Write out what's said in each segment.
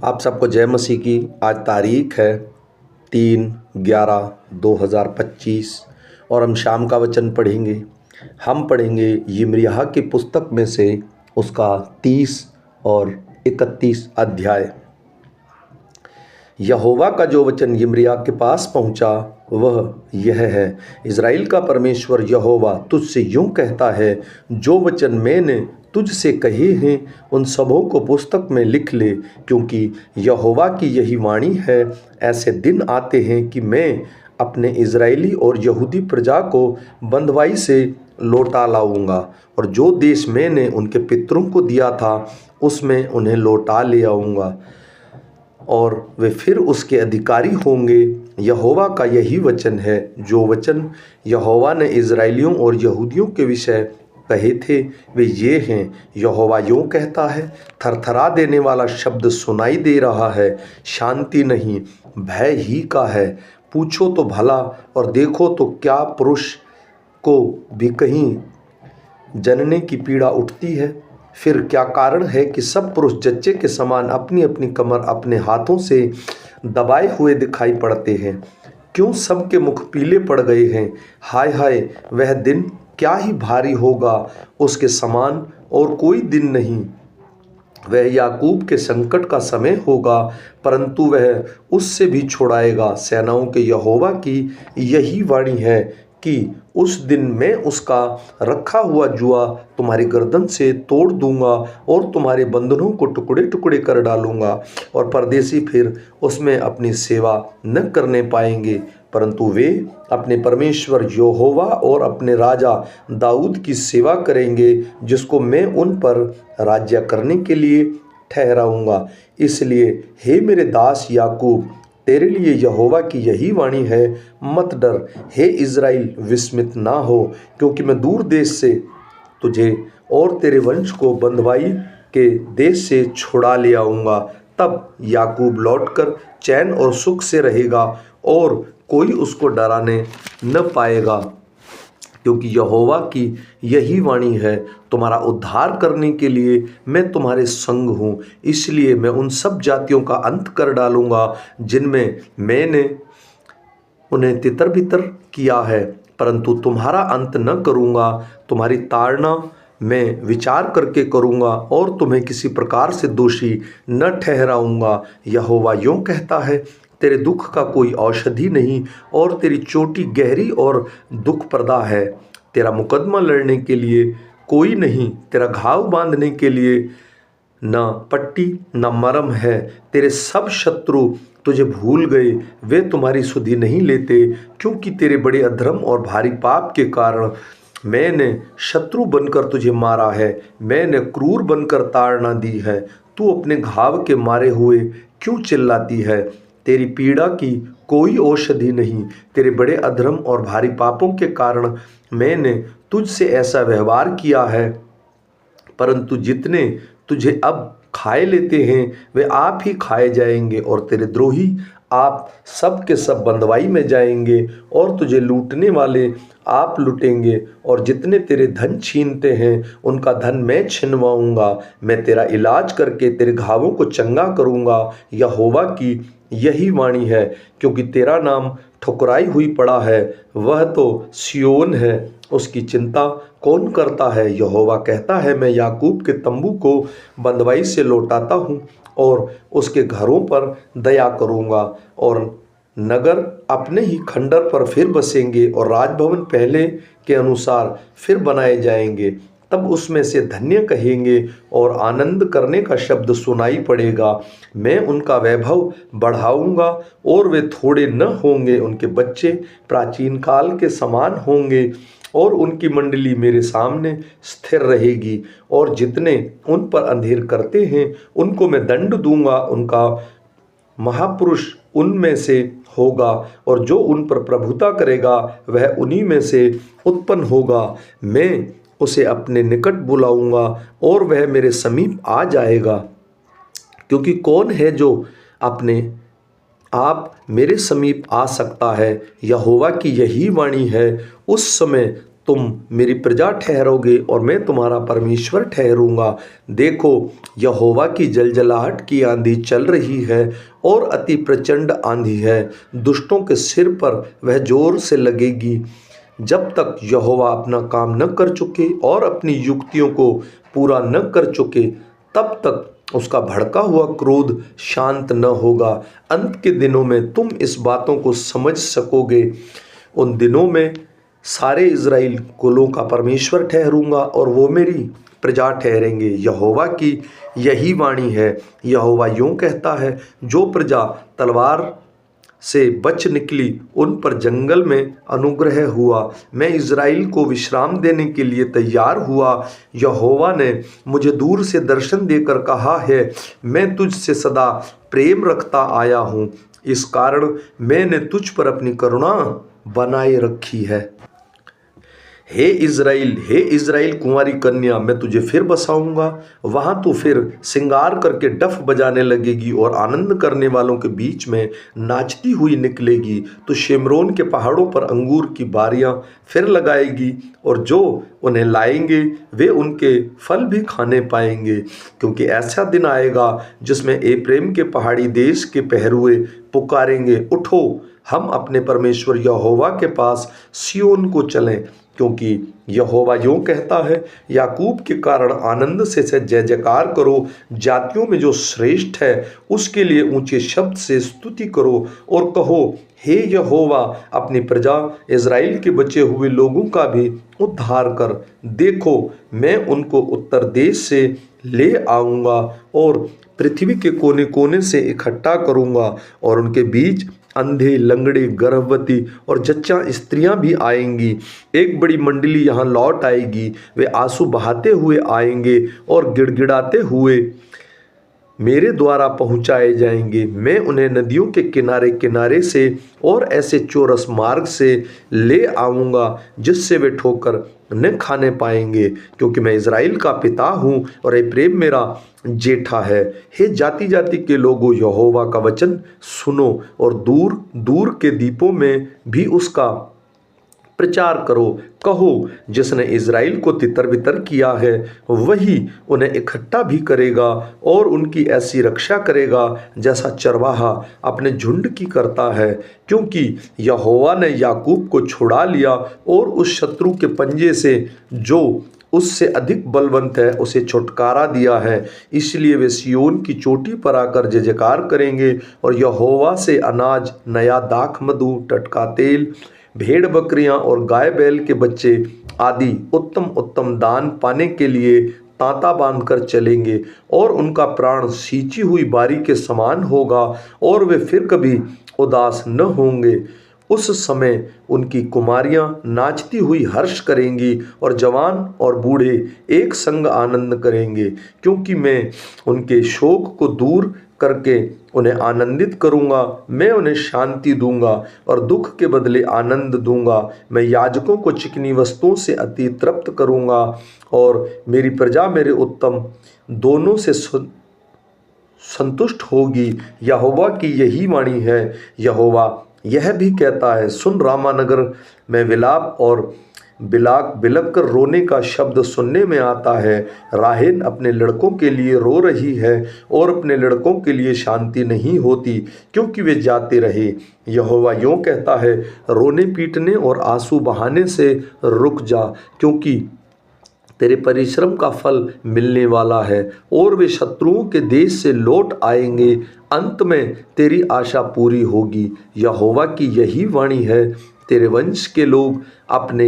आप सबको जय मसीह की। आज तारीख है 3/11/2025 और हम शाम का वचन पढ़ेंगे। हम पढ़ेंगे यिर्मयाह की पुस्तक में से उसका 30 और 31 अध्याय। यहोवा का जो वचन यिर्मयाह के पास पहुंचा वह यह है। इज़राइल का परमेश्वर यहोवा तुझसे यूं कहता है, जो वचन मैंने तुझसे कहे हैं उन सबों को पुस्तक में लिख ले, क्योंकि यहोवा की यही वाणी है। ऐसे दिन आते हैं कि मैं अपने इज़राइली और यहूदी प्रजा को बंधुआई से लौटा लाऊंगा, और जो देश मैंने उनके पितरों को दिया था उसमें उन्हें लौटा ले आऊँगा, और वे फिर उसके अधिकारी होंगे। यहोवा का यही वचन है। जो वचन यहोवा ने इज़राइलियों और यहूदियों के विषय कहे थे वे ये हैं। यहोवा यूं कहता है, थरथरा देने वाला शब्द सुनाई दे रहा है, शांति नहीं, भय ही का है। पूछो तो भला और देखो तो क्या पुरुष को भी कहीं जनने की पीड़ा उठती है? फिर क्या कारण है कि सब पुरुष जच्चे के समान अपनी अपनी कमर अपने हाथों से दबाए हुए दिखाई पड़ते हैं? क्यों सबके मुख पीले पड़ गए हैं? हाय हाय, वह दिन क्या ही भारी होगा, उसके समान और कोई दिन नहीं। वह याकूब के संकट का समय होगा, परंतु वह उससे भी छुड़ाएगा। सेनाओं के यहोवा की यही वाणी है कि उस दिन मैं उसका रखा हुआ जुआ तुम्हारी गर्दन से तोड़ दूंगा और तुम्हारे बंधनों को टुकड़े टुकड़े कर डालूंगा, और परदेसी फिर उसमें अपनी सेवा न करने पाएंगे, परंतु वे अपने परमेश्वर यहोवा और अपने राजा दाऊद की सेवा करेंगे, जिसको मैं उन पर राज्य करने के लिए ठहराऊंगा। इसलिए हे मेरे दास याकूब, तेरे लिए यहोवा की यही वाणी है, मत डर। हे इज़राइल, विस्मित ना हो, क्योंकि मैं दूर देश से तुझे और तेरे वंश को बंधुआई के देश से छुड़ा ले आऊँगा। तब याकूब लौटकर चैन और सुख से रहेगा और कोई उसको डराने न पाएगा, क्योंकि यहोवा की यही वाणी है, तुम्हारा उद्धार करने के लिए मैं तुम्हारे संग हूँ। इसलिए मैं उन सब जातियों का अंत कर डालूंगा जिनमें मैंने उन्हें तितर बितर किया है, परंतु तुम्हारा अंत न करूँगा। तुम्हारी ताड़ना मैं विचार करके करूँगा और तुम्हें किसी प्रकार से दोषी न ठहराऊँगा। यहोवा यूं कहता है, तेरे दुख का कोई औषधि नहीं, और तेरी चोटी गहरी और दुख प्रदा है। तेरा मुकदमा लड़ने के लिए कोई नहीं, तेरा घाव बांधने के लिए न पट्टी न मरहम है। तेरे सब शत्रु तुझे भूल गए, वे तुम्हारी सुधि नहीं लेते, क्योंकि तेरे बड़े अधर्म और भारी पाप के कारण मैंने शत्रु बनकर तुझे मारा है। मैंने क्रूर बनकर ताड़ना दी है। तू अपने घाव के मारे हुए क्यों चिल्लाती है? तेरी पीड़ा की कोई औषधि नहीं। तेरे बड़े अधर्म और भारी पापों के कारण मैंने तुझसे ऐसा व्यवहार किया है, परंतु जितने तुझे अब खाए लेते हैं वे आप ही खाए जाएंगे, और तेरे द्रोही आप सब के सब बंधुआई में जाएंगे, और तुझे लूटने वाले आप लुटेंगे, और जितने तेरे धन छीनते हैं उनका धन मैं छिनवाऊंगा। मैं तेरा इलाज करके तेरे घावों को चंगा करूंगा। यहोवा की यही वाणी है, क्योंकि तेरा नाम ठुकराई हुई पड़ा है, वह तो सिय्योन है, उसकी चिंता कौन करता है? यहोवा कहता है, मैं याकूब के तंबू को बंधुआई से लौटाता हूँ और उसके घरों पर दया करूँगा, और नगर अपने ही खंडर पर फिर बसेंगे, और राजभवन पहले के अनुसार फिर बनाए जाएंगे। तब उसमें से धन्य कहेंगे और आनंद करने का शब्द सुनाई पड़ेगा। मैं उनका वैभव बढ़ाऊंगा और वे थोड़े न होंगे। उनके बच्चे प्राचीन काल के समान होंगे, और उनकी मंडली मेरे सामने स्थिर रहेगी, और जितने उन पर अंधेर करते हैं उनको मैं दंड दूंगा। उनका महापुरुष उनमें से होगा, और जो उन पर प्रभुता करेगा वह उन्हीं में से उत्पन्न होगा। मैं उसे अपने निकट बुलाऊंगा और वह मेरे समीप आ जाएगा, क्योंकि कौन है जो अपने आप मेरे समीप आ सकता है? यहोवा की यही वाणी है, उस समय तुम मेरी प्रजा ठहरोगे और मैं तुम्हारा परमेश्वर ठहरूंगा। देखो, यहोवा की जलजलाहट की आंधी चल रही है और अति प्रचंड आंधी है। दुष्टों के सिर पर वह जोर से लगेगी। जब तक यहोवा अपना काम न कर चुके और अपनी युक्तियों को पूरा न कर चुके, तब तक उसका भड़का हुआ क्रोध शांत न होगा। अंत के दिनों में तुम इस बातों को समझ सकोगे। उन दिनों में सारे इज़राइल कुलों का परमेश्वर ठहरूंगा और वो मेरी प्रजा ठहरेंगे। यहोवा की यही वाणी है। यहोवा यूँ कहता है, जो प्रजा तलवार से बच निकली उन पर जंगल में अनुग्रह हुआ। मैं इज़राइल को विश्राम देने के लिए तैयार हुआ। यहोवा ने मुझे दूर से दर्शन देकर कहा है, मैं तुझसे सदा प्रेम रखता आया हूँ, इस कारण मैंने तुझ पर अपनी करुणा बनाए रखी है। हे इज़राइल कुंवारी कन्या, मैं तुझे फिर बसाऊंगा। वहाँ तू फिर सिंगार करके डफ बजाने लगेगी और आनंद करने वालों के बीच में नाचती हुई निकलेगी। तो शेमरोन के पहाड़ों पर अंगूर की बारियां फिर लगाएगी और जो उन्हें लाएंगे वे उनके फल भी खाने पाएंगे। क्योंकि ऐसा दिन आएगा जिसमें एप्रेम के पहाड़ी देश के पहरुए पुकारेंगे, उठो, हम अपने परमेश्वर यहोवा के पास सिय्योन को चलें। क्योंकि यहोवा यूँ कहता है, याकूब के कारण आनंद से जय जयकार करो। जातियों में जो श्रेष्ठ है उसके लिए ऊंचे शब्द से स्तुति करो और कहो, हे यहोवा, अपनी प्रजा इज़राइल के बचे हुए लोगों का भी उद्धार कर। देखो, मैं उनको उत्तर देश से ले आऊँगा और पृथ्वी के कोने कोने से इकट्ठा करूँगा और उनके बीच अंधे, लंगड़े, गर्भवती और जच्चा स्त्रियां भी आएंगी। एक बड़ी मंडली यहाँ लौट आएगी। वे आंसू बहाते हुए आएंगे और गिड़गिड़ाते हुए मेरे द्वारा पहुँचाए जाएंगे। मैं उन्हें नदियों के किनारे किनारे से और ऐसे चौरस मार्ग से ले आऊँगा जिससे वे ठोकर न खाने पाएंगे, क्योंकि मैं इज़राइल का पिता हूँ और एप्रेम मेरा जेठा है। हे जाति जाति के लोगों, यहोवा का वचन सुनो और दूर दूर के द्वीपों में भी उसका प्रचार करो। कहो, जिसने इज़राइल को तितर बितर किया है वही उन्हें इकट्ठा भी करेगा और उनकी ऐसी रक्षा करेगा जैसा चरवाहा अपने झुंड की करता है। क्योंकि यहोवा ने याकूब को छुड़ा लिया और उस शत्रु के पंजे से जो उससे अधिक बलवंत है उसे छुटकारा दिया है। इसलिए वे सिय्योन की चोटी पर आकर जय जयकार करेंगे और यहोवा से अनाज, नया दाख मधु, टटका तेल, भेड़ बकरियां और गाय बैल के बच्चे आदि उत्तम उत्तम दान पाने के लिए तांता बांधकर चलेंगे और उनका प्राण सींची हुई बारी के समान होगा और वे फिर कभी उदास न होंगे। उस समय उनकी कुमारियां नाचती हुई हर्ष करेंगी और जवान और बूढ़े एक संग आनंद करेंगे, क्योंकि मैं उनके शोक को दूर करके उन्हें आनंदित करूंगा। मैं उन्हें शांति दूंगा और दुख के बदले आनंद दूंगा। मैं याजकों को चिकनी वस्तुओं से अति तृप्त करूंगा और मेरी प्रजा मेरे उत्तम दोनों से संतुष्ट होगी। यहोवा की यही वाणी है। यहोवा यह भी कहता है, सुन, रामानगर में विलाप और बिलक कर रोने का शब्द सुनने में आता है। राहेल अपने लड़कों के लिए रो रही है और अपने लड़कों के लिए शांति नहीं होती, क्योंकि वे जाते रहे। यहोवा यूँ कहता है, रोने पीटने और आंसू बहाने से रुक जा, क्योंकि तेरे परिश्रम का फल मिलने वाला है और वे शत्रुओं के देश से लौट आएंगे। अंत में तेरी आशा पूरी होगी। यहोवा की यही वाणी है, तेरे वंश के लोग अपने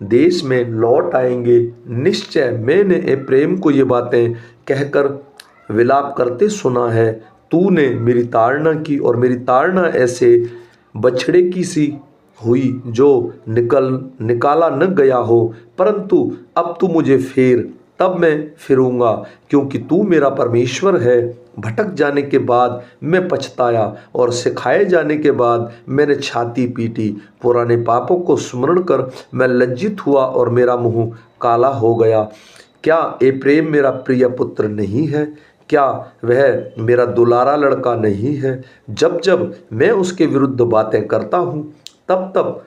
देश में लौट आएंगे। निश्चय मैंने एप्रेम को ये बातें कहकर विलाप करते सुना है। तूने मेरी ताड़ना की और मेरी ताड़ना ऐसे बछड़े की सी हुई जो निकाला न गया हो, परंतु अब तू मुझे फेर, तब मैं फिरूंगा, क्योंकि तू मेरा परमेश्वर है। भटक जाने के बाद मैं पछताया और सिखाए जाने के बाद मैंने छाती पीटी। पुराने पापों को स्मरण कर मैं लज्जित हुआ और मेरा मुंह काला हो गया। क्या एप्रेम मेरा प्रिय पुत्र नहीं है? क्या वह मेरा दुलारा लड़का नहीं है? जब जब मैं उसके विरुद्ध बातें करता हूँ तब तब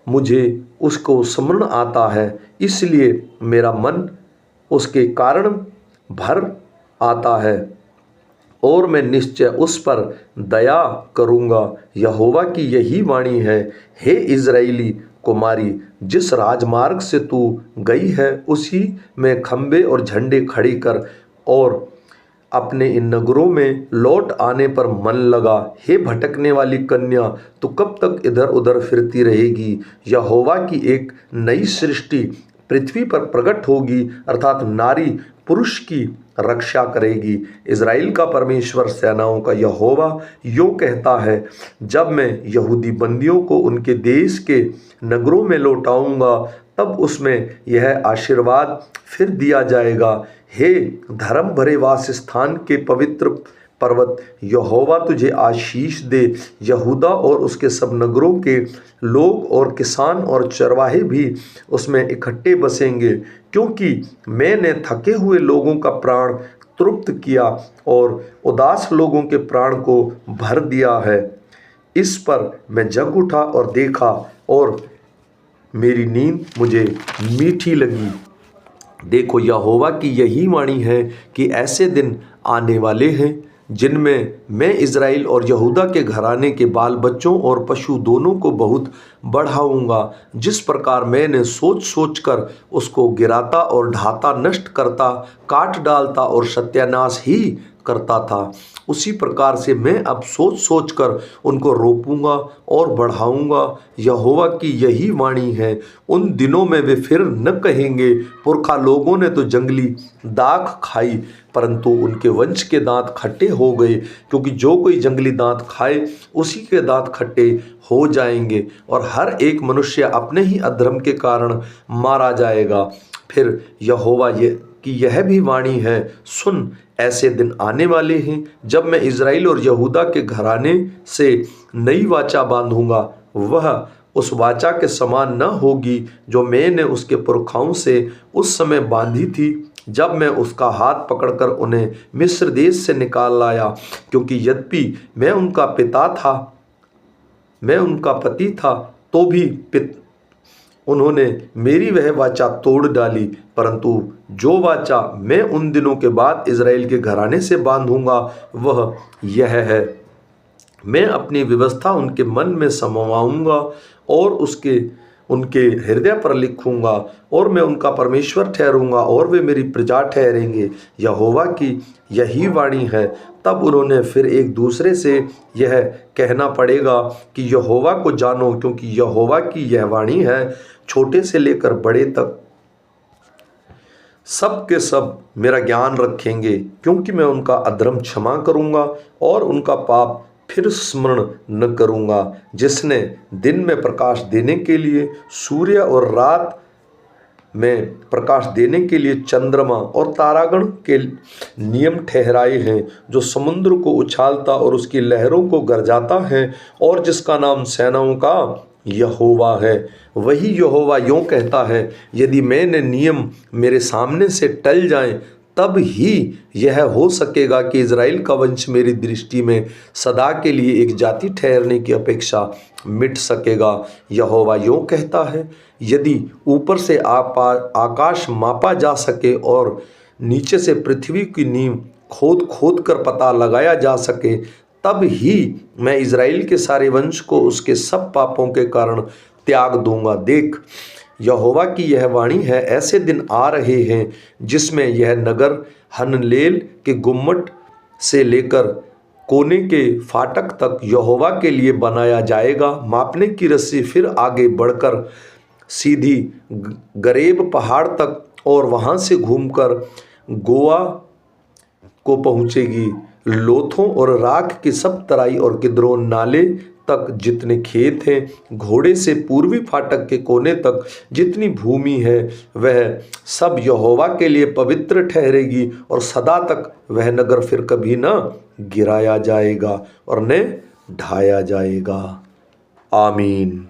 मुझे उसको स्मरण आता है, इसलिए मेरा मन उसके कारण भर आता है और मैं निश्चय उस पर दया करूँगा। यहोवा की यही वाणी है, हे इज़राइली कुमारी, जिस राजमार्ग से तू गई है उसी में खंबे और झंडे खड़े कर और अपने इन नगरों में लौट आने पर मन लगा। हे भटकने वाली कन्या, तू कब तक इधर उधर फिरती रहेगी? यहोवा की एक नई सृष्टि पृथ्वी पर प्रकट होगी, अर्थात नारी पुरुष की रक्षा करेगी। इज़राइल का परमेश्वर सेनाओं का यहोवा यूँ कहता है, जब मैं यहूदी बंदियों को उनके देश के नगरों में लौटाऊंगा, तब उसमें यह आशीर्वाद फिर दिया जाएगा, हे धर्म भरे वासस्थान के पवित्र पर्वत, यहोवा तुझे आशीष दे। यहूदा और उसके सब नगरों के लोग और किसान और चरवाहे भी उसमें इकट्ठे बसेंगे, क्योंकि मैंने थके हुए लोगों का प्राण तृप्त किया और उदास लोगों के प्राण को भर दिया है। इस पर मैं जग उठा और देखा और मेरी नींद मुझे मीठी लगी। देखो, यहोवा की यही वाणी है कि ऐसे दिन आने वाले हैं जिनमें मैं इज़राइल और यहूदा के घराने के बाल बच्चों और पशु दोनों को बहुत बढ़ाऊंगा। जिस प्रकार मैंने सोच सोच कर उसको गिराता और ढाता, नष्ट करता, काट डालता और सत्यानाश ही करता था, उसी प्रकार से मैं अब सोच सोच कर उनको रोपूंगा और बढ़ाऊंगा। यहोवा की यही वाणी है, उन दिनों में वे फिर न कहेंगे, पुरखा लोगों ने तो जंगली दाख खाई, परंतु उनके वंश के दांत खट्टे हो गए, क्योंकि जो कोई जंगली दांत खाए उसी के दांत खट्टे हो जाएंगे और हर एक मनुष्य अपने ही अधर्म के कारण मारा जाएगा। फिर यहोवा की यह भी वाणी है, सुन, ऐसे दिन आने वाले हैं जब मैं इज़राइल और यहूदा के घराने से नई वाचा बांधूंगा। वह उस वाचा के समान न होगी जो मैंने उसके पुरखाओं से उस समय बांधी थी, जब मैं उसका हाथ पकड़कर उन्हें मिस्र देश से निकाल लाया, क्योंकि यद्यपि मैं उनका पिता था, मैं उनका पति था, तो भी उन्होंने मेरी वह वाचा तोड़ डाली। परंतु जो वाचा मैं उन दिनों के बाद इज़राइल के घराने से बांधूंगा वह यह है, मैं अपनी व्यवस्था उनके मन में समाऊंगा और उनके हृदय पर लिखूंगा, और मैं उनका परमेश्वर ठहरूंगा और वे मेरी प्रजा ठहरेंगे। यहोवा की यही वाणी है। तब उन्होंने फिर एक दूसरे से यह कहना पड़ेगा कि यहोवा को जानो, क्योंकि यहोवा की यह वाणी है, छोटे से लेकर बड़े तक सब के सब मेरा ज्ञान रखेंगे, क्योंकि मैं उनका अधर्म क्षमा करूंगा और उनका पाप फिर स्मरण न करूंगा। जिसने दिन में प्रकाश देने के लिए सूर्य और रात में प्रकाश देने के लिए चंद्रमा और तारागण के नियम ठहराए हैं, जो समुद्र को उछालता और उसकी लहरों को गरजाता है, और जिसका नाम सेनाओं का यहोवा है। वही यहोवा यूँ कहता है, यदि मैंने नियम मेरे सामने से टल जाएं, तब ही यह हो सकेगा कि इज़राइल का वंश मेरी दृष्टि में सदा के लिए एक जाति ठहरने की अपेक्षा मिट सकेगा। यहोवा यूँ कहता है, यदि ऊपर से आकाश मापा जा सके और नीचे से पृथ्वी की नींव खोद खोद कर पता लगाया जा सके, तब ही मैं इज़राइल के सारे वंश को उसके सब पापों के कारण त्याग दूंगा। देख, यहोवा की यह वाणी है, ऐसे दिन आ रहे हैं जिसमें यह नगर हननेल के गुम्मट से लेकर कोने के फाटक तक यहोवा के लिए बनाया जाएगा। मापने की रस्सी फिर आगे बढ़कर सीधी गरेब पहाड़ तक और वहाँ से घूमकर गोआ को पहुँचेगी। लोथों और राख की सब तराई और किद्रोन नाले तक जितने खेत हैं, घोड़े से पूर्वी फाटक के कोने तक जितनी भूमि है, वह सब यहोवा के लिए पवित्र ठहरेगी, और सदा तक वह नगर फिर कभी न गिराया जाएगा और न ढाया जाएगा। आमीन।